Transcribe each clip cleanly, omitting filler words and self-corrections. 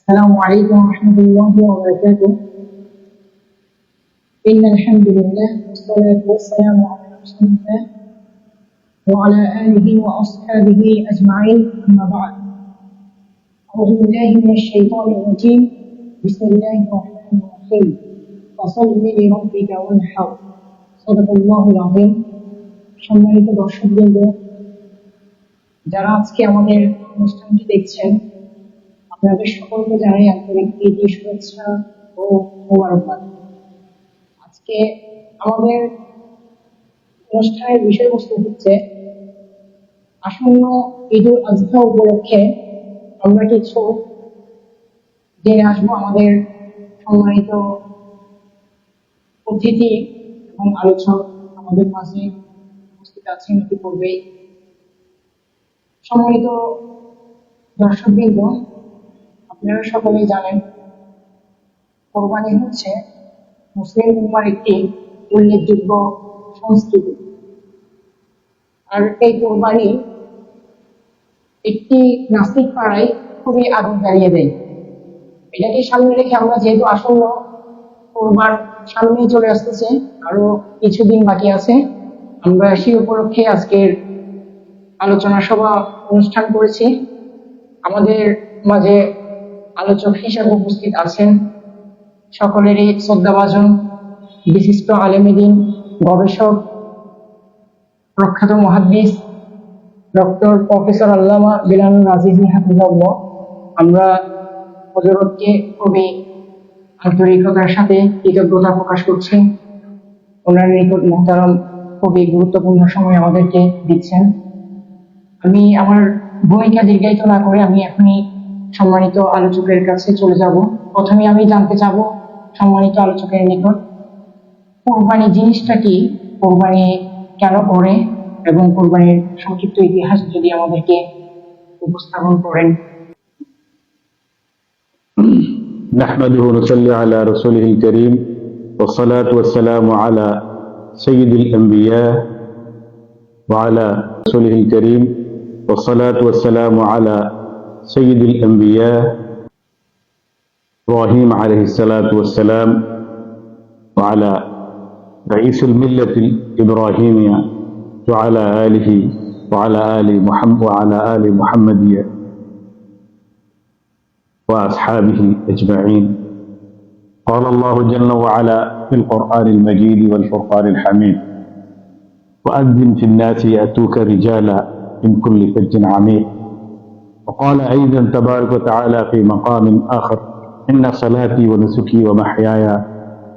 السلام عليكم ورحمة الله وبركاته. إن الحمد لله والصلاة والسلام على رسول الله وعلى آله وأصحابه أجمعين، أما بعد. أعوذ بالله من الشيطان الرجيم. بسم الله الرحمن الرحيم. فصل لربك وانحر. صدق الله العظيم. সম্মানিত দর্শকবৃন্দ, যারা আজকে আমাদের অনুষ্ঠানটি দেখছেন, আপনাদের সকলকে জানাই আন্তরিক প্রীতি, শুভেচ্ছা ও মোবারকবাদ। আজকে আমাদের অনুষ্ঠানের বিষয়বস্তু হচ্ছে আসন্ন ঈদুল আজহা উপলক্ষে আমরা কিছু জেনে আসবো আমাদের সম্মানিত অতিথি এবং আলোচক আমাদের মাঝে উপস্থিত আছেন ইতিপূর্বেই। সম্মানিত দর্শকবৃন্দ, আপনারা সকলেই জানেন কোরবানি হচ্ছে মুসলিম উম্মার একটি উল্লেখযোগ্য সংস্কৃতি। আর এই কোরবানি একটি নাস্তিক পাড়ায় খুবই আগুন জ্বালিয়ে দেয়। এটাকে সামনে রেখে আমরা যেহেতু আসন্ন কোরবান সামনেই চলে আসতেছে, আরো কিছুদিন বাকি আছে, আমরা সেই উপলক্ষে আজকের আলোচনা সভা অনুষ্ঠান করেছি। আমাদের মাঝে আলোচক হিসেবে উপস্থিত আছেন সকলেরই শ্রদ্ধাভাজন বিশিষ্ট আলেম দ্বীন, গবেষক, প্রখ্যাত মুহাদ্দিস ডক্টর প্রফেসর আল্লামা বিলালুল আজিজি হাফিজাহুল্লাহ। আমরা হযরতকে খুবই আন্তরিকতার সাথে কৃতজ্ঞতা প্রকাশ করছি। ওনার নিকট মুহতারাম খুবই গুরুত্বপূর্ণ সময় আমাদেরকে দিচ্ছেন। আমি আমার ভূমিকা দীর্ঘায়িত না করে আমি এখনই সম্মানিত আলোচকের কাছে চলে যাব। প্রথমে আমি জানতে চাব সম্মানিত আলোচকের নিকট কোরবানি জিনিসটা কি, কোরবানি কেন করে, এবং কোরবানির সংক্ষিপ্ত ইতিহাস যদি আমাদেরকে উপস্থাপন করেন। نحمده ونصلي على رسوله الكريم والصلاة والسلام على سيد الأنبياء وعلى رسوله الكريم والصلاة والسلام على سيد الأنبياء إبراهيم عليه الصلاة والسلام وعلى رئيس الملة الإبراهيمية وعلى آله وعلى آل محمدية وأصحابه أجمعين. قال الله جل وعلا في القرآن المجيد والفرقان الحميد: وأذن في الناس يأتوك رجالا من كل فج عميق. وقال أيضا تبارك وتعالى في مقام آخر: إن صلاتي ونسكي ومحياي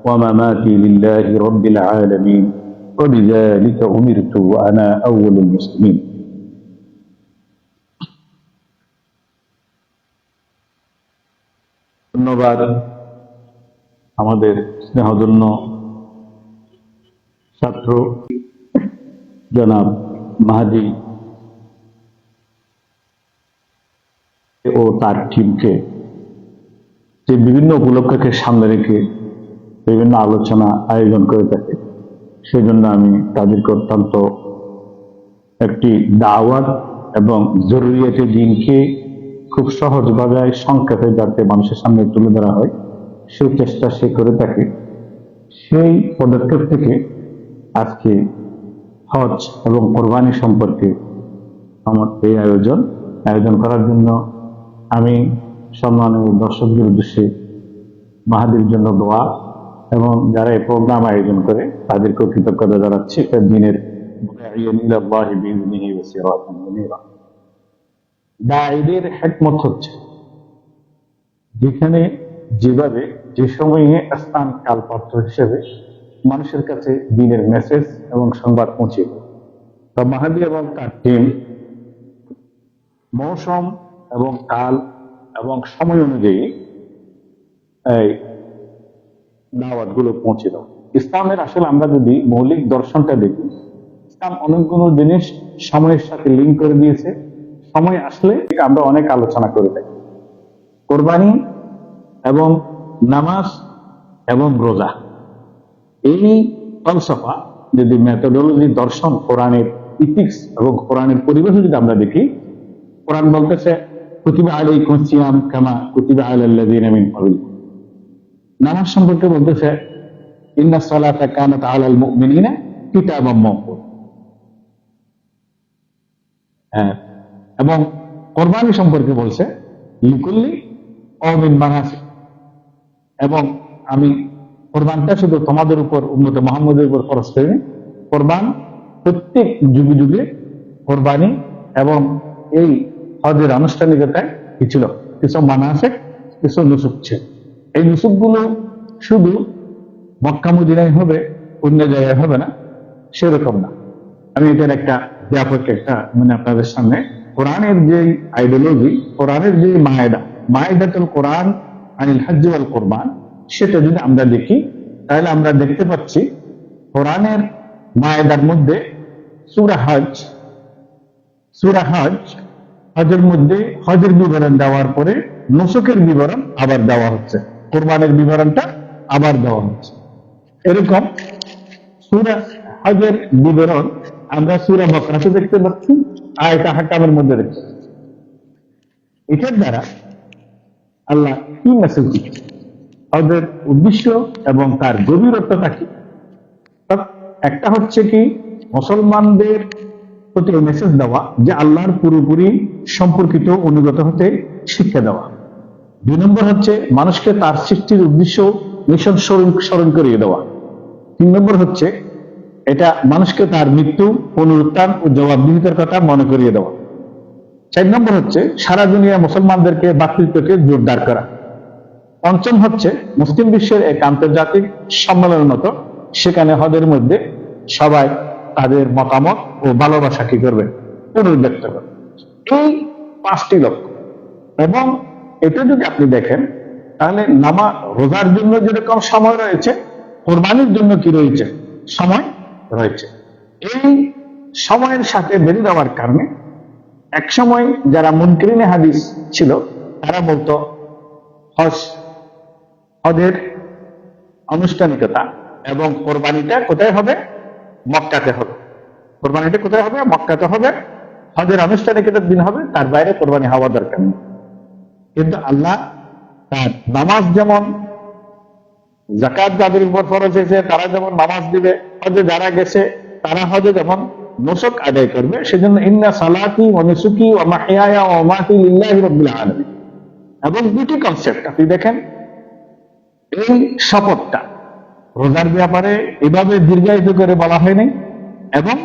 ومماتي لله رب العالمين وبذلك أمرت وأنا أول المسلمين. ধন্যবাদ আমাদের স্নেহধন্য ছাত্র জনাব মাহাদি ও তার টিমকে, যে বিভিন্ন উপলক্ষকে সামনে রেখে বিভিন্ন আলোচনা আয়োজন করে থাকে। সেই জন্য আমি তাদেরকে অত্যন্ত একটি দাওয়াত এবং জরুরিয়াতে দিনকে খুব সহজভাবে সংক্ষেপে যাতে মানুষের সামনে তুলে ধরা হয় সেই চেষ্টা সে করে থাকে। সেই পদক্ষেপ থেকে আজকে হজ এবং কোরবানি সম্পর্কে আমার এই আয়োজন করার জন্য আমি সম্মানীয় দর্শকদের উদ্দেশ্যে মাহাদির জন্য দোয়া এবং যারা এই প্রোগ্রাম আয়োজন করে তাদেরকেও কৃতজ্ঞতা জানাচ্ছি। দিনের দায়ীদের হিকমত হচ্ছে যেখানে যেভাবে যে সময়ে স্থান কালপাত্র হিসেবে মানুষের কাছে দিনের মেসেজ এবং সংবাদ পৌঁছে দেয়। মাহাদি এবং তার টিম মৌসুম এবং কাল এবং সময় অনুযায়ী এই দাওয়াত গুলো পৌঁছে দাও। ইসলামের আসলে আমরা যদি মৌলিক দর্শনটা দেখি, ইসলাম অনেকগুলো জিনিস সময়ের সাথে লিঙ্ক করে দিয়েছে। সময় আসলে আমরা অনেক আলোচনা করে থাকি। কোরবানি এবং নামাজ এবং রোজা, এই ফলসফা যদি মেথোডোলজি, দর্শন, কোরআনের ইথিক্স এবং কোরআনের পরিবেশ যদি আমরা দেখি, কোরআন বলতেছে কুতিবা আলাইকুম সিয়াম কামা কুতিবা আলাল লাযিনা মিন ক্বাবলিকুম। নামাজ সম্পর্কে বলতেছে ইন্নাস সালাতা কানাত আলাল মুমিনিনা কিতাবাম মাওকুতা। হ্যাঁ, এবং কোরবানি সম্পর্কে বলছে লিকুল্লি কওমিন মানাসিক, এবং আমি কোরবানটা শুধু তোমাদের উপর উম্মতে মুহাম্মদের উপর ফরজ করিনি, কোরবান প্রত্যেক যুগে যুগে কোরবানি এবং এই হজের আনুষ্ঠানিকতায় কি ছিল, কিছু মানাসিক, কিছু নুসুক ছিল। এই নুসুকগুলো শুধু মক্কা মদিনায় হবে, অন্য জায়গায় হবে না, সেরকম না। আমি এটার একটা ব্যাপক একটা আপনাদের সামনে কোরআনের যে আইডিওলজি, কোরআনের যে মায়েদাতুল কোরআন আনিল হজ্জ ওয়াল কুরবান, সেটা যদি আমরা দেখি তাহলে আমরা দেখতে পাচ্ছি কোরআনের মায়েদার মধ্যে সূরা হজ, হজের মধ্যে হজের বিবরণ দেওয়ার পরে নুসুকের বিবরণ আবার দেওয়া হচ্ছে, কোরবানের বিবরণটা আবার দেওয়া হচ্ছে। এরকম সূরা হজের বিবরণ আমরা সূরা বাকারাতে দেখতে পাচ্ছি, আয়াত আহকামের মধ্যে দেখতে পাচ্ছি। এটার দ্বারা আল্লাহ কি মেসেজ দিচ্ছে, হজের উদ্দেশ্য এবং তার গভীরতা কি? একটা হচ্ছে কি মুসলমানদের প্রতি মেসেজ দেওয়া যে আল্লাহর পুরোপুরি সম্পর্কিত অনুগত হতে শিক্ষা দেওয়া। 2 নম্বর হচ্ছে মানুষকে তার সৃষ্টির উদ্দেশ্য মিশন স্মরণ করিয়ে দেওয়া। 3 নম্বর হচ্ছে এটা মানুষকে তার মৃত্যু, পুনরুত্থান ও জবাবদিহিতার কথা মনে করিয়ে দেওয়া। 4 নম্বর হচ্ছে সারা দুনিয়া মুসলমানদেরকে ভ্রাতৃত্বকে জোরদার করা। 5ম হচ্ছে মুসলিম বিশ্বের এক আন্তর্জাতিক সম্মেলনের মতো সেখানে হজের মধ্যে সবাই তাদের মতামত ও ভালোবাসা কি করবে, পুনর্ব্যক্ত করবে। এই 5টি লক্ষ্য। এবং এটা যদি আপনি দেখেন তাহলে রোজার জন্য যেরকম সময় রয়েছে, কোরবানির জন্য কি রয়েছে, সময় রয়েছে। এই সময়ের সাথে বেঁধে দেওয়ার কারণে এক সময় যারা মুনকিরিনে হাদিস ছিল তারা বলতো হজের আনুষ্ঠানিকতা এবং কোরবানিটা কোথায় হবে, মক্কাতে হবে। কোরবানিটা কোথায় হবে, মক্কাতে হবে। হজের আনুষ্ঠানিকতার দিন হবে, তার বাইরে কোরবানি হওয়া দরকার নেই। কিন্তু আল্লাহ তার নামাজ যেমন যাকাত যাদের উপর ফরজ হয়েছে তারা যেমন নামাজ দিবে, হজে যারা গেছে তারা হজে যেমন নুসুক আদায় করবে, সেজন্য ইন্না সালাতি ওয়া নুসুকি ওয়া মাহইয়ায়া ওয়া মামাতি লিল্লাহি রাব্বিল আলামিন। এবং 2টি কনসেপ্ট আপনি দেখেন, এই শপথটা রোজার ব্যাপারে এভাবে দীর্ঘায়িত করে বলা হয়নি এবং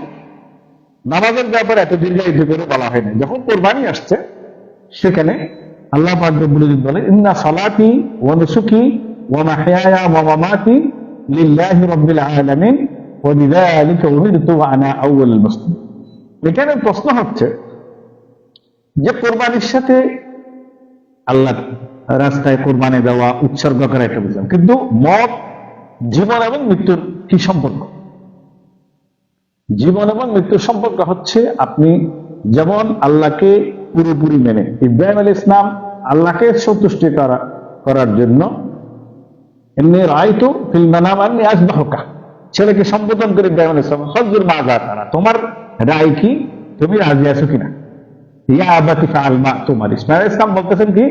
নামাজের ব্যাপারে এত দীর্ঘায়িত করে বলা হয়নি। যখন কোরবানি আসছে সেখানে আল্লাহ পাক রব্বুল ইজ্জত বলে ইন্না সালাতি ওয়া নুসুকি ওয়া মাহইয়ায়া ওয়া মামাতি লিল্লাহি রাব্বিল আলামিন ওয়া বিযালিকা উমিরতু ওয়া আনা আউয়ালুল মুসলিমিন। এখানে প্রশ্ন হচ্ছে যে কোরবানির সাথে আল্লাহর রাস্তায় কোরবানি দেওয়া, উৎসর্গ করা একটা বুঝলাম, কিন্তু মত, জীবন এবং মৃত্যুর কি সম্পর্ক? জীবন এবং মৃত্যুর সম্পর্ক হচ্ছে আপনি যেমন আল্লাহকে পুরোপুরি মেনে, ইব্রাহিম আলাইহিস ইসলাম আল্লাহকে সন্তুষ্ট করার জন্য এমনি রায়তো ফিল মানাম আন্নী আযবাহুকা, ছেলেকে সম্বোধন করে ইব্রাহিম আলাইহিস সালাম ফাজুর মা যাতারা, তোমার রায় কি, তুমি রাজি আছো কিনা? ইয়া আবাতি ফাআল মা তুমার। ইসমাঈল আলাইহিস সালাম বলতেছেন কি,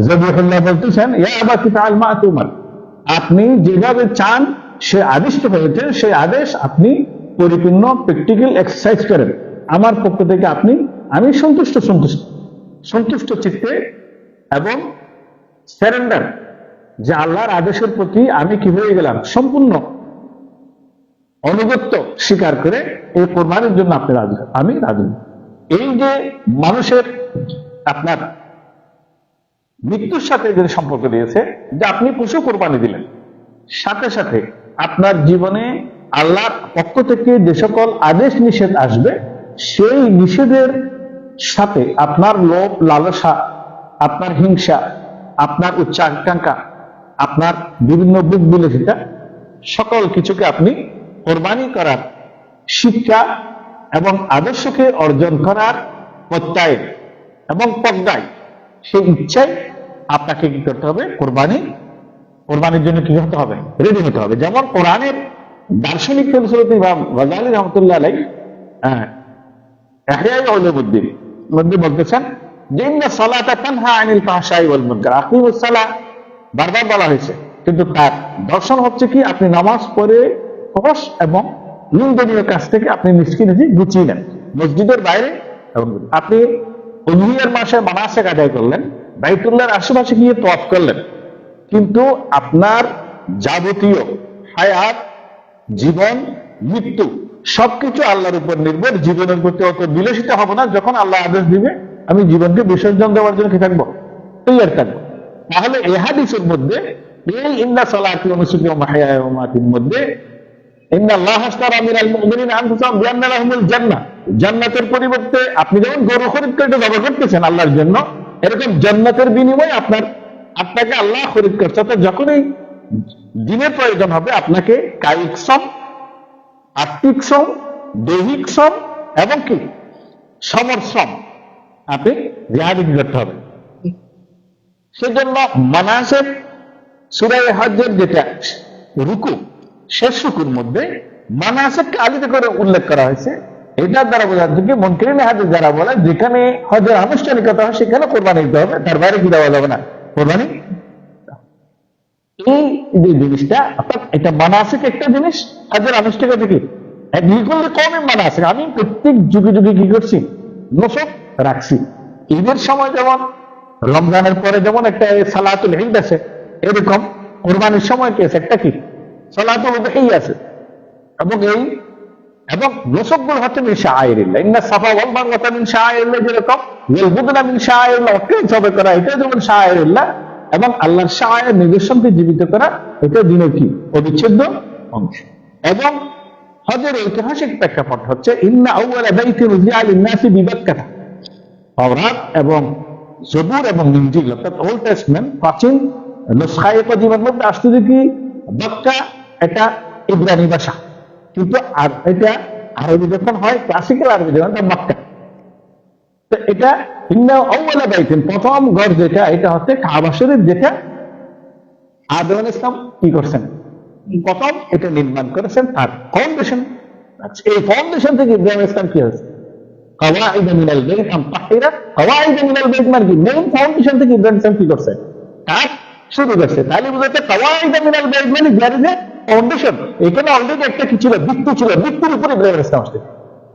যাবহুল্লাহ বলতেছেন ইয়া আবাতি ফাআল মা তুমার, আপনি যেভাবে চান সে আদিষ্ট হয়েছেন, সেই আদেশ আপনি পরিপূর্ণ প্র্যাকটিক্যাল এক্সারসাইজ করেন। আমার পক্ষ থেকে আমি সন্তুষ্ট চিত্তে এবং সারেন্ডার, যে আল্লাহর আদেশের প্রতি আমি কি হয়ে গেলাম, সম্পূর্ণ অনুগত্য স্বীকার করে এই কোরবানির জন্য আপনি রাজি, আমি রাজি। এই যে মানুষের আপনার মৃত্যুর সাথে যে সম্পর্ক দিয়েছে, যে আপনি পশু কোরবানি দিলেন, সাথে সাথে আপনার জীবনে আল্লাহর পক্ষ থেকে যে সকল আদেশ নিষেধ আসবে, সেই নিষেধের সাথে আপনার লোভ লালসা, আপনার হিংসা, আপনার উচ্চাকাঙ্ক্ষা, আপনার বিভিন্ন বুক বিলাসিতা, সকল কিছুকে আপনি কোরবানি করার শিক্ষা এবং আদর্শকে অর্জন করার প্রত্যয় এবং প্রজ্ঞায়, সেই ইচ্ছায় আপনাকে কি করতে হবে, কোরবানির জন্য কি হতে হবে, রেডি হতে হবে। যেমন কোরআনের দার্শনিক ফলশ্রুতি ইমাম গাজ্জালী রাহমাতুল্লাহ আলাইহি ইহয়া উলুমুদ্দিন মধ্যে বলতেছেন যে ইন্না সালাতা তানহা আনিল ফাহশাই ওয়াল মুনকার, আকিমুস সালাহ বারবার বলা হয়েছে, কিন্তু তার দর্শন হচ্ছে কি আপনি নামাজ পড়ে ফহশ এবং নিন্দনীয় কাজ থেকে আপনি নিজকে নিজে গুছিয়ে নেন মসজিদের বাইরে। এবং আপনি উযহিয়ার মাসে মানাসিক আদায় করলেন, বাইতুল্লাহর আশেপাশে গিয়ে তওয়াফ করলেন, কিন্তু আপনার যাবতীয় হায়াত, জীবন, মৃত্যু সবকিছু আল্লাহর উপর নির্ভর। জীবনের প্রতি অত বিলাসিতা হবে না। যখন আল্লাহ আদেশ দিবে আমি জীবনকে বিসর্জন দেওয়ার জন্য কি থাকবো, তৈরি থাকবো। তাহলে এই হাদিসের মধ্যে এই ইন্না সালাতি ওয়া নুসুকি ওয়া মাহইয়ায়া ওয়া মামাতির মধ্যে ইন্না আল্লাহ আশতারা মিনাল মুমিনিনা আনফুসাহুম বিআন্না লাহুমুল জান্নাহ, জান্নাতের পরিবর্তে আপনি যেমন গরু খরিদ করে জবাই করতেছেন আল্লাহর জন্য, এরকম জান্নাতের বিনিময়ে আপনাকে আল্লাহ খরিদ করছে। অর্থাৎ যখনই দিনের প্রয়োজন হবে আপনাকে কায়িক শ্রম, আত্মিক শ্রম, দৈহিক শ্রম এবং কি সমর শ্রম আপনি জিহাদে করতে হবে। সেজন্য মানাসিক সূরা হজ্জের যেটা রুকু, শেষ রুকুর মধ্যে মানাসিককে আলাদা করে উল্লেখ করা হয়েছে। এটার দ্বারা বোঝা যাচ্ছে মুনকিরিন হাদিস যারা বলে যেখানে হজের আনুষ্ঠানিকতা হয় সেখানে কোরবানি দিতে হবে, তার বাইরে কি দেওয়া যাবে না কোরবানি। এই যে জিনিসটা, অর্থাৎ এটা মানাসিক একটা জিনিস, হজের আনুষ্ঠানিকতা কি লিখলে কমই মানাসিক। আমি প্রত্যেক যুগে যুগে কি করছি, নসক রাখছি। ঈদের সময় যেমন, রমজানের পরে যেমন একটা সালাতুল ঈদ আছে, এরকম কোরবানির সময় কি আছে, একটা কি সালাতুল উযহিয়া আছে। এবং নসকগুলো হচ্ছে মিন শাআইরিল্লাহ, ইন্না সাফা ওয়াল মারওয়াতা মিন শাআইরিল্লাহ, যেরকম ওয়াল বুদনা মিন শাআইরিল্লাহ, জবে করা এটা যেমন শাআইরিল্লাহ, এবং আল্লাহর শাআইর নিদর্শনকে জীবিত করা এটা দিনের কি অবিচ্ছেদ্য অংশ। এবং হজের ঐতিহাসিক প্রেক্ষাপট হচ্ছে ইন্না আউওয়ালা বাইতিন উযিআ লিন-নাসি বিবাক্কাহ, তাওরাত এবং জবুর এবং ইনজিল অর্থাৎ ওল্ড টেস্টমেন্ট প্রাচীন নুসখায়ে কদিমের মধ্যে আসতে দেখি মক্কা এটা ইব্রানি ভাষা, কিন্তু আর এটা আরবি যখন হয়, ক্লাসিক্যাল আরবি যখন মক্কা, তো এটা ইন্না আউওয়ালা বাইতিন প্রথম ঘর যেটা, এটা হচ্ছে কাবা শরীফ, যেটা আদম আলাইহিস সালাম কি করছেন, প্রথম এটা নির্মাণ করেছেন, তার ফাউন্ডেশন। এই ফাউন্ডেশন থেকে ইব্রাহিম আলাইহিস সালাম কি হয়েছে, কওয়াইদ মিনাল বাইত আম তাহিরা, কওয়াইদ মিনাল বাইত মানে কি মেইন ফাউন্ডেশন থেকে ইব্রাহিম সালাম কি করছে, কাজ শুরু করছে। তাহলে বুঝাতে কওয়াইদ মিনাল বাইত মানে যার যে ফাউন্ডেশন, এখানে অলরেডি একটা কি ছিল, ভিত্তি ছিল, ভিত্তির উপরে ইব্রাহিম আলাইহিস সালাম আসছে।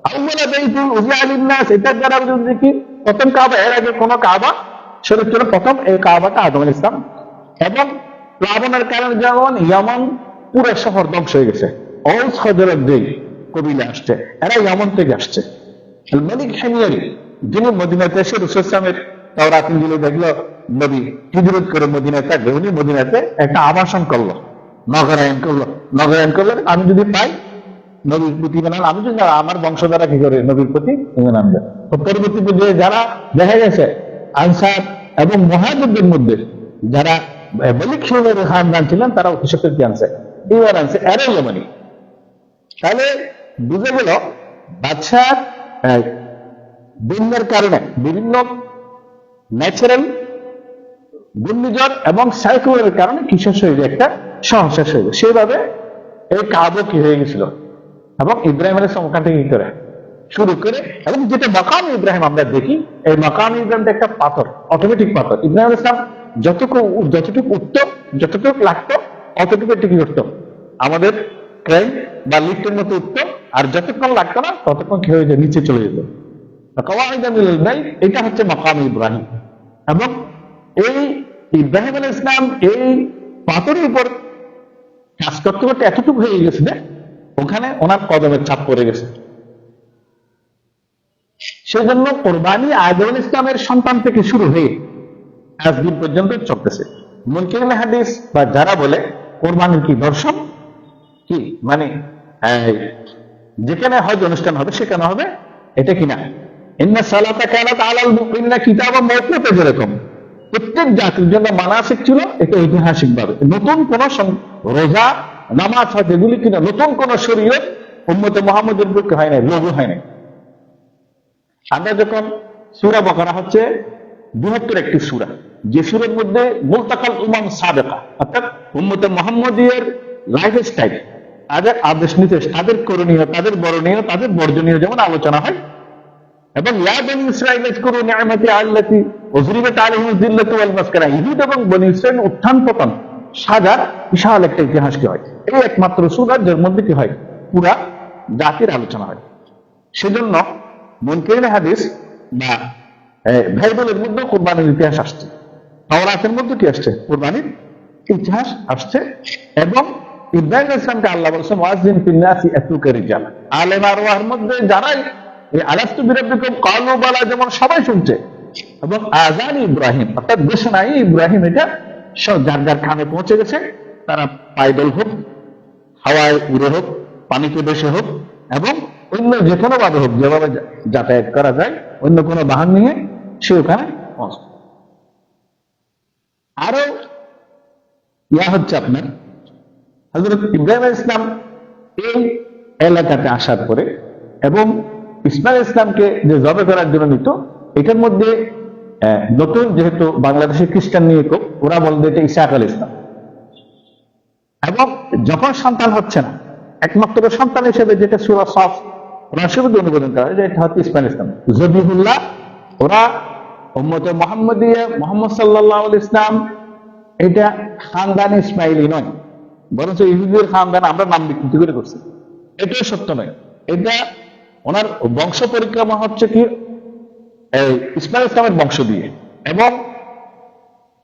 আউওয়ালা বাইতুন উযিআ লিন-নাস, এটার দ্বারা বুঝাতে কি প্রথম কাবা, এর আগে কোন কাবা শরীফ ছিল, প্রথম এই কাবাটা আদম আলাইহিস সালাম। এবং প্লাবনের কারণে যেমন ইয়ামান পুরো শহর ধ্বংস হয়ে গেছে, অউস খজরের যে কবিলা আসছে এরা ইয়ামান থেকে আসছে। মালিক হিময়ারি যিনি মদিনাতে এসে রাসূল সাল্লাল্লাহু আলাইহি ওয়াসাল্লামের তাওরাত ইনজিল দেখলো, নবী হিজরত করে মদিনায় থাকবে, উনি মদিনাতে একটা আবাসন করলো, নগরায়ন করলো। আমি যদি পাই নবীর প্রতি বানান, আমি যদি আমার বংশধারা কি করে নবীর প্রতি ইমান আনবে। তো পরবর্তী পর্যায়ে যারা দেখা গেছে আনসার এবং মুহাজিরদের মধ্যে যারা মালিক হিময়ারের খানদান ছিলেন, তারা অতিশয় কি আনছে, ইমান আনছে, এরাই ইয়ামানি। তাহলে বুঝে গেল বাদশার বন্যার কারণে বিভিন্ন ন্যাচারাল ঘূর্ণিঝড় এবং সাইক্লোনের কারণে কি শেষ হয়ে যায়, একটা শহর শেষ হয়ে যায়। সেইভাবে এই কাবা কি হয়ে গেছিল, এবং ইব্রাহিম আলাইহিস সালাম ওখান থেকে কি করে শুরু করে, এবং যেটা মাকাম ইব্রাহিম আমরা দেখি, এই মাকাম ইব্রাহিমটা একটা পাথর, অটোমেটিক পাথর। ইব্রাহিম আলাইহিস সালাম যতটুকু উঠতো, যতটুকু লাগতো অতটুকু একটু কি করতো, আমাদের ট্রেন বা লিফটের মতো উঠতো, আর যতক্ষণ লাগতো না ততক্ষণ কি হয়ে যায়, নিচে চলে যেত। এটা হচ্ছে মাকাম ইব্রাহিম। এবং এই ইব্রাহিম আলাইহিস সালাম এই পাথরের উপর কাজ করতে করতে এতটুকু হয়ে গেছে যে ওখানে ওনার কদমের ছাপ পড়ে গেছে। সেজন্য কোরবানি আদম আলাইহিস সালামের সন্তান থেকে শুরু হয়ে আজদিন পর্যন্ত চলতেছে। মুনকিরিন হাদিস বা যারা বলে কোরবানির কি দর্শন কি মানে যেখানে হজ অনুষ্ঠান হবে সেখানে হবে, এটা কিনা ইন্না সালাতা কানাত আলাল মুমিনিনা কিতাবাম মাওকুতা, যেরকম প্রত্যেক জাতির জন্য মানাসিক ছিল, এটা ঐতিহাসিক ভাবে নতুন কোন রোজা নামাজ হয় যেগুলি কিনা নতুন কোন শরীয়ত উম্মতে মুহাম্মদের পক্ষে হয় নাই, লাগু হয় নাই। আমরা যখন সূরা বাকারা হচ্ছে বৃহত্তর একটি সূরা, যে সূরার মধ্যে মুলতাকাল উমাম সাবেকা অর্থাৎ উম্মতে মুহাম্মদীর লাইফ স্টাইল, তাদের আদেশ নির্দেশ, তাদের করণীয়, তাদের বরণীয়, তাদের বর্জনীয় যেমন আলোচনা হয়, এবং ইয়া বনী ইসরাঈল আযকুরু নি'মাতি আল্লাতী উযরিবাত আলাইহিমুয যিল্লাতু ওয়াল মাসকানা, ইহুদ এবং বনী ইসরাঈল উত্থান পতন সাজার বিশাল একটা ইতিহাস কি হয়, এই একমাত্র সূরা যার মধ্যে কি হয়, পুরা জাতির আলোচনা হয়। সেজন্য মুনকিরিন হাদিস বা বাইবেলের মধ্যে কুরবানির ইতিহাস আসছে, তাওরাতের মধ্যে কি আসছে, কুরবানির ইতিহাস আসছে। এবং ইব্রাহিম আলাইহিস সালামকে আল্লাহ বলেছেন ওয়াজিন ফিন নাসি আতুকা রিজাল, আলেম আরওয়াহর মধ্যে যারাই এই আলাস্তু বিরাব্বিকুম ক্বালু বালা যেমন সবাই শুনছে, এবং আযান ইব্রাহিম অর্থাৎ ঘোষণাই ইব্রাহিম এটা সব যার যার কানে পৌঁছে গেছে, তারা পাইদল হোক, হাওয়ায় উড়ে হোক, পানিতে ভেসে হোক, এবং অন্য যে কোনো ভাবে হোক, যেভাবে যাতায়াত করা যায় অন্য কোনো বাহন নিয়ে সে ওখানে পৌঁছে। আরো ইয়া হচ্ছে আপনার হযরত ইব্রাহিম আলাইহিস সালাম এই এলাকাতে আসার পরে এবং ইসমাঈল আলাইহিস সালামকে যে জবে করার জন্য নিত, এটার মধ্যে নতুন যেহেতু বাংলাদেশে খ্রিস্টান নিয়ে ওরা বলবে এটা ইসহাক আলাইহিস সালাম, এবং যখন সন্তান হচ্ছে না একমাত্র সন্তান হিসেবে যেটা সূরা সাফ রাশিদ অনুমোদন করা হয় যে এটা হচ্ছে ইসমাঈল আলাইহিস সালাম জবিহুল্লাহ। ওরা উম্মতে মুহাম্মাদিয়া মুহাম্মদ সাল্লাল্লাহু আলাইহি ওয়াসাল্লাম এটা খানদান ইসমাইলি নয়, বরঞ্চ ইহুদিদের খানদান আমরা নাম বিকৃতি করে করছি, এটাও সত্য নয়। এটা ওনার বংশ পরিক্রমা হচ্ছে কি ইসমাঈল ইসলামের বংশ দিয়ে, এবং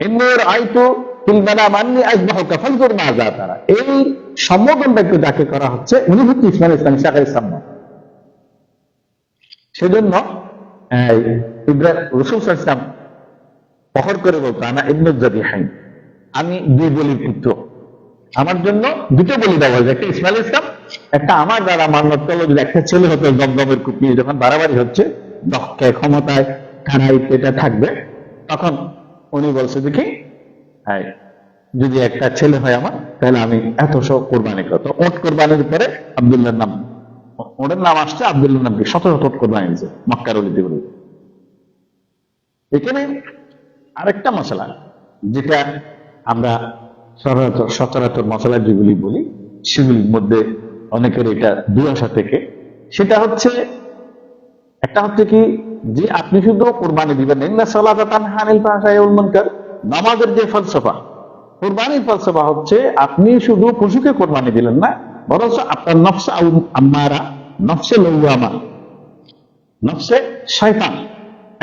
ইন্নুর আইতু ফিল মানাম আন্নী আযবাহুকা ফানজুর মাযা তারা, এই সম্বোধনটা একটু যাকে করা হচ্ছে উনি হচ্ছে ইসমাঈল ইসলাম, ইসহাক আলাইহিস সালাম। সেজন্য ইব্রাহিম রাসূল সাল্লাল্লাহু আলাইহি ওয়াসাল্লাম ফখর করে বলতো আনা ইবনুজ যাবিহাইন, আমি দুই বলির পুত্র, আমার জন্য দুটো বলি দেওয়া হয়েছে, একটা ইসমাঈল আলাইহিস সালাম, একটা আমার দ্বারা মান্নত করলো যদি একটা ছেলে হতো দমদমের কুপি যখন বাড়াবাড়ি হচ্ছে দক্ষে ক্ষমতায় খানাই এটা থাকবে, তখন উনি বলছে দেখি যদি একটা ছেলে হয় আমার তাহলে আমি এত সব কোরবানি করতো। ওট কোরবানির পরে আব্দুল্লাহর নাম, ওটার নাম আসছে আব্দুল্লাহর নাম কি শত শত ওট কোরবানি দিয়েছে মক্কার অলিতে গলি। এখানে আরেকটা মশলা যেটা আমরা সচরাচর মশলা যেগুলি বলি সেগুলির মধ্যে অনেকের এটা দুয়াশা থেকে, সেটা হচ্ছে একটা হচ্ছে কি যে আপনি শুধু কোরবানি দিবেন, ইন্না সালাতা তানহা আনিল ফাহশাই ওয়াল মুনকার, নামাজের যে ফলসফা, কোরবানির ফলসফা হচ্ছে আপনি শুধু পশুকে কোরবানি দিলেন না, বরং আপনার নফসে আম্মারা, নফসে লওয়ামা, নফসে শয়তান,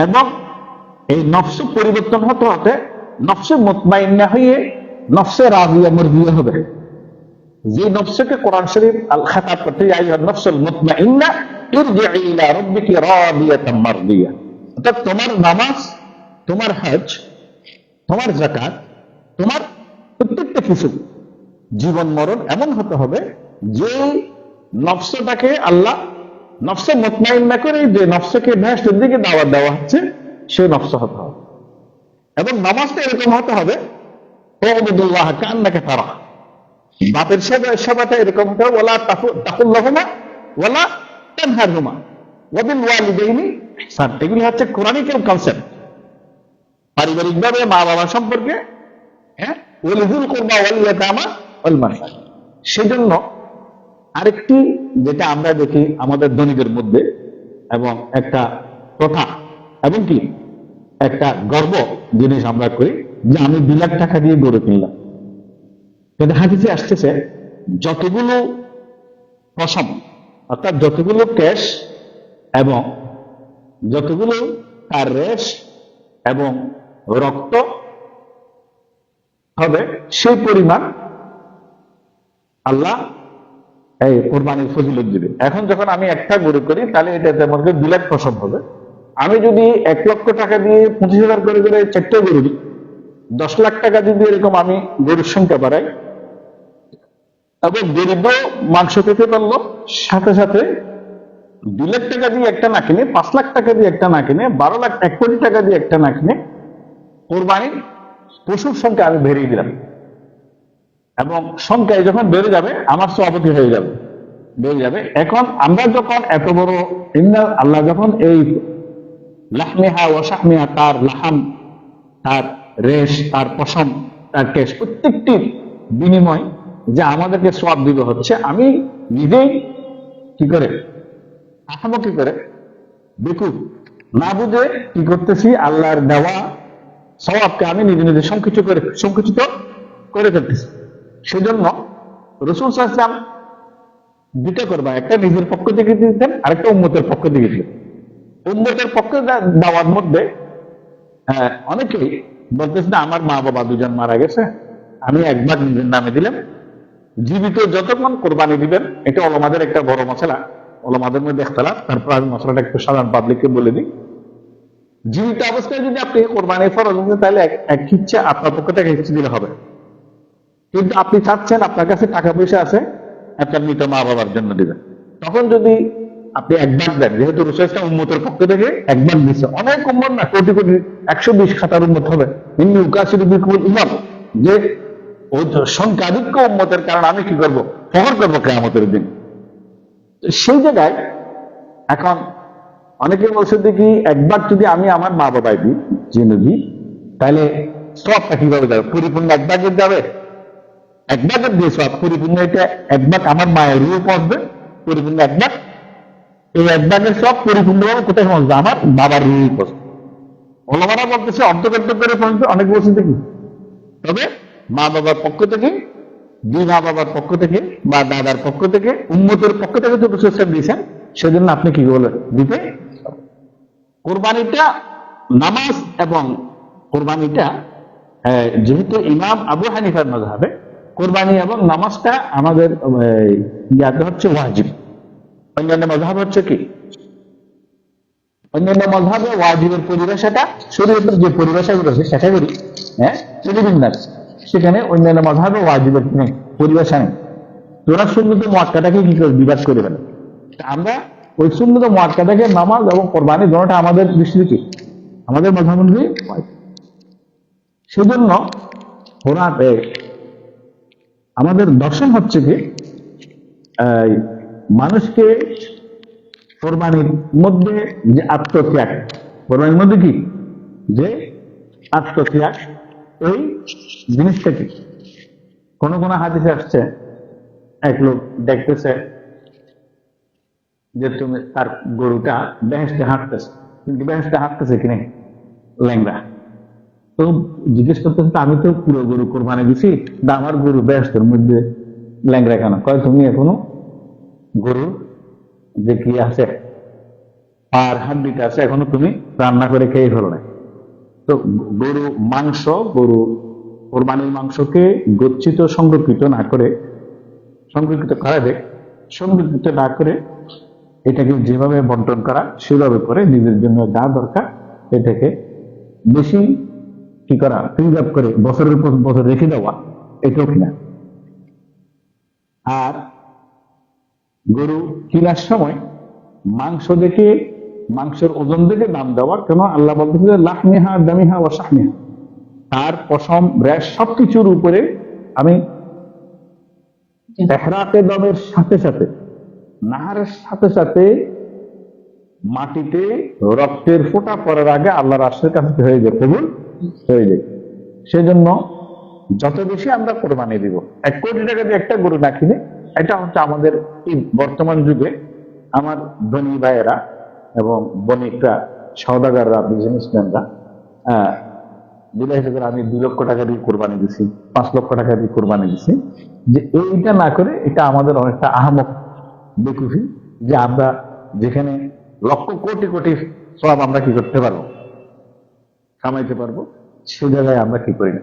এবং এই নফস পরিবর্তন হতে হতে নফসে মুতমাইন্না হয়ে নফসে রাজিয়া মারদিয়া হবে। যে নফসকে কোরআন শরীফ আল খাতাব করতে ইয়া আইয়ুহান নফসুল মুতমাইন্না ইরজিই ইলা রাব্বিকি রাদিয়াতাম মারদিয়া, অর্থাৎ তোমার নামাজ, তোমার হজ, তোমার যাকাত, তোমার প্রত্যেকটা কিছু জীবন মরণ এমন হতে হবে যে নফসটাকে আল্লাহ নফসে মুতমাইন্না করে যে নফসকে বেহেশতের দিকে দাওয়াত দেওয়া হচ্ছে সেই নফস হতে হবে। এবং নামাজটা এরকম হতে হবে ওয়াবুদুল্লাহ কান্নাকা তারা, বাপের সেবাটা এরকম হতে হবে ওয়ালা তাকুল্লাহুমা ওয়ালা তানহারহুমা ওয়া বিল ওয়ালিদাইনি ইহসান। এগুলি হচ্ছে কোরআনিক কনসেপ্ট, পারিবারিকভাবে মা বাবা সম্পর্কে, ওয়ালিযুল কুরবা ওয়াল ইয়াতামা ওয়াল মাসাকিন। সেজন্য আরেকটি যেটা আমরা দেখি আমাদের ধনীদের মধ্যে এবং একটা প্রথা এবং কি একটা গর্ব জিনিস আমরা করি যে আমি 2 লাখ টাকা দিয়ে গরু কিনলাম, কিন্তু হাদিসে আসতেছে যতগুলো পশম অর্থাৎ যতগুলো কেশ এবং যতগুলো তার রেশ এবং রক্ত হবে সেই পরিমাণ আল্লাহ এই কোরবানির ফজিলত দিবে। এখন যখন আমি একটা গরু করি তাহলে এটা যেমন 2 লাখ পশম হবে, আমি যদি 1 লক্ষ টাকা দিয়ে 25,000 করে 4টে গরু দিই, 10 লাখ টাকা যদি এরকম আমি গরুর সংখ্যা বাড়াই এবং গরিব মাংস খেতে পারলো, সাথে সাথে 2 লাখ টাকা দিয়ে একটা না কিনে 5 লাখ টাকা দিয়ে একটা না কিনে 12 লাখ 1 কোটি টাকা দিয়ে একটা না কিনে কোরবানির পশুর সংখ্যা আমি বেরিয়ে দিলাম, এবং সংখ্যায় যখন বেড়ে যাবে আমার সভাপতি হয়ে যাবে, বেড়ে যাবে। এখন আমরা যখন এত বড় আল্লাহ যখন এই লাহমিহা ওয়া শাহমিহা, তার লাহাম, তার রেশ, তার পশম, তার কেশ প্রত্যেকটির বিনিময় যে আমাদেরকে সওয়াব দিবে হচ্ছে, আমি নিজেই কি করে আহমকি করে বেকুব না বুঝে কি করতেছি, আল্লাহর দেওয়া সওয়াবকে আমি নিজে নিজে সংকুচিত করে ফেলতেছি। সেজন্য রাসূল সাল্লাল্লাহু আলাইহি ওয়াসাল্লাম দুইটা করবা, একটা নিজের পক্ষ থেকে দিতেন, আরেকটা উম্মতের পক্ষ থেকে দিতেন। উম্মতের পক্ষে দেওয়ার মধ্যে অনেকেই বলতেছে না, আমার মা বাবা দুজন মারা গেছে, আমি একবার নিজের নামে দিলাম, জীবিত যতক্ষণ কোরবানি দিবেন, এটা ওলামাদের একটা বড় মশলা, ওলামাদের মধ্যে ইখতিলাফ। তারপর আমি মশলাটা একটু সাধারণ পাবলিককে বলে দিই। জীবিত অবস্থায় যদি আপনি কোরবানি ফরজ হন, তাহলে এক ইচ্ছা আপনার পক্ষ থেকে কিছু দিলে হবে। কিন্তু আপনি চাচ্ছেন, আপনার কাছে টাকা পয়সা আছে, আপনার মৃত মা বাবার জন্য দিবেন, তখন যদি আপনি একবার দেন, যেহেতু রসুল উম্মতের পক্ষ থেকে একবার দিচ্ছে, অনেক উম্মত না, কোটি কোটি 120 খাতার উম্মত হবে, ইন্নী উকাসিরু বিকুমুল উমাম, যে ওই সংখ্যাধিক্য উম্মতের কারণে আমি কি করব, ফখর করবো কিয়ামতের দিন। সেই জায়গায় এখন অনেকে বলছে যে কি, একবার যদি আমি আমার মা বাবাই দিই জেনে দিই, তাহলে সবটা কিভাবে যাবে, পরিপূর্ণ এক ভাগের যাবে, এক ভাগের দিয়ে সব পরিপূর্ণ, এটা এক ভাগ আমার মায়ের রূপ পড়বে পরিপূর্ণ এক ভাগ, এই এক ভাগের সব পরিপূর্ণভাবে কোথায় পৌঁছবে, আমার বাবার রূপ পড়বে। ওলামারা বলতেছে অর্ধেক করে পৌঁছবে, অনেক বলছে দেখি, তবে মা বাবার পক্ষ থেকে, দুই মা বাবার পক্ষ থেকে বা দাদার পক্ষ থেকে, উম্মতের পক্ষ থেকে তো রাসূল দিয়েছেন, সেজন্য আপনি কি বলেন দিতে। কোরবানিটা নামাজ এবং কোরবানিটা যেহেতু ইমাম আবু হানিফার মাযহাবে কোরবানি এবং নামাজটা আমাদের ইয়াতে হচ্ছে ওয়াজিব, অন্যান্য মাযহাব হচ্ছে কি, অন্যান্য মাযহাবে ওয়াজিবের পরিভাষাটা শরীয়তের যে পরিভাষাগুলো আছে সেটা করি, সুবিধাস, সেখানে অন্যান্য মাযহাবে ওয়াজিবের নেই, পরিভাষা নেই। তোরা সুন্নত মুআক্কাদাকে কি করে বিবাদ করে ফেলে। আমরা ওই সুন্নত মুআক্কাদাকে নামাজ এবং কোরবানি দুটোটা আমাদের দৃষ্টিতে কি, আমাদের মাযহাব অনুযায়ী ওয়াজিব। সেজন্য ওরা আমাদের দর্শন হচ্ছে কি, মানুষকে কোরবানির মধ্যে যে আত্মত্যাগ, কোরবানির মধ্যে কি যে আত্মত্যাগ, এই জিনিসটা কি, কোন কোন হাদিসে আসছে, এক লোক দেখতেছে যে তুমি তার গরুটা বেহেশতে হাঁটতেছে, কিন্তু বেহেশতে হাঁটতেছে কিনা ল্যাংড়া, তো জিজ্ঞেস করতেছে, আমি তো পুরো গরু কোরবানি দিছি, আমার গরু বেহেশতের মধ্যে ল্যাংড়া কেন? কয় তুমি এখনো গরু যে কি আছে, আর হাড্ডিটা আছে, এখনো তুমি রান্না করে খেয়ে ফেলো না। তো গরু মাংস, গরু কোরবানির মাংসকে গচ্ছিত সংরক্ষিত না করে, সংরক্ষিত করা যায়, সংরক্ষিত না করে এটাকে যেভাবে বন্টন করা সেভাবে করে নিজের জন্য যা দরকার এটাকে বেশি কি করা, প্রিজার্ভ করে বছরের পর বছর রেখে দেওয়া, এটাও কিনা। আর গরু কেনার সময় মাংস দেখে, মাংসের ওজন দেখে দাম দেওয়া, কেন আল্লাহ বলতেছে লাহমিহা দামিহা ওয়া শাহমিহা, তার পশম রেশ সবকিছুর উপরে আমি এহরাতে দমের সাথে সাথে, নাহারের সাথে সাথে মাটিতে রক্তের ফোঁটা পড়ার আগে আল্লাহর আরশের কাছে হয়ে যায়, কবুল হয়ে যায়। সেজন্য যত বেশি আমরা কোরবানি দিব, 1 কোটি টাকা দিয়ে একটা গরু না কিনে, এটা হচ্ছে আমাদের এই বর্তমান যুগে আমার ধনী ভাইয়েরা এবং বণিকরা, সওদাগাররা, বিজনেসম্যানরা বিলাসী করে, আমি 2 লক্ষ টাকা দিয়ে কোরবানি দিছি, 5 লক্ষ টাকা দিয়ে কোরবানি দিছি, যে এইটা না করে এটা আমাদের অনেকটা আহমক বেকুফি, যে আমরা যেখানে লক্ষ কোটি কোটি সব আমরা কি করতে পারবো, কামাইতে পারবো, সে জায়গায় আমরা কি করি না।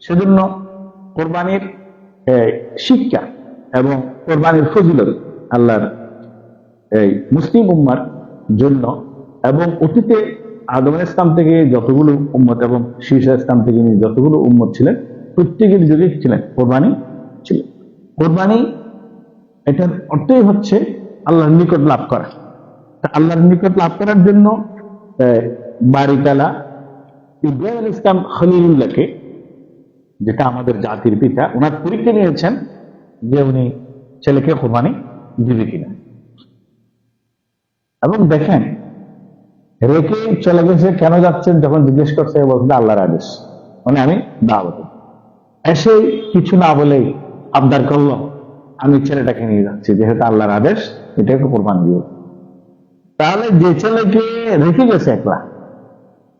সেজন্য কোরবানির শিক্ষা এবং কোরবানির ফজিলত আল্লাহর এই মুসলিম উম্মার জন্য, এবং অতীতে আদম আলাইহিস সালাম থেকে যতগুলো উম্মত এবং শীর্ষ ইসলাম থেকে নিয়ে যতগুলো উম্মত ছিলেন, প্রত্যেকের যুগে ছিলেন কোরবানি ছিল। কোরবানি এটার অর্থই হচ্ছে আল্লাহর নিকট লাভ করা। আল্লাহর নিকট লাভ করার জন্য বারিকালা ইব্রাহিম আলাইহিস সালাম খলিলুল্লাহকে, যেটা আমাদের জাতির পিতা, ওনার পরীক্ষা নিয়েছেন যে উনি ছেলেকে কোরবানি দিবে কিনা, এবং দেখেন রেখে চলে গেছে, কেন যাচ্ছেন যখন জিজ্ঞেস করছে, বলছে আল্লাহর আদেশ, মানে আমি দাওয়াত। এসে কিছু না বলেই আবদার করলো, আমি ছেলেটাকে নিয়ে যাচ্ছি, যেহেতু আল্লাহর আদেশ, এটাকে কোরবানি দিব। তাহলে যে ছেলেকে রেখে গেছে একলা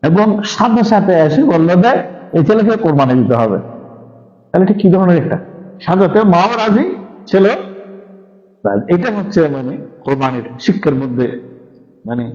এবং সাথে সাথে এসে বললো যে এই ছেলেকে কোরবানি দিতে হবে, তাহলে এটা কি ধরনের একটা সাজাতে মাও রাজি ছিল। এটা হচ্ছে মানে কোরবানির শিক্ষার মধ্যে মানে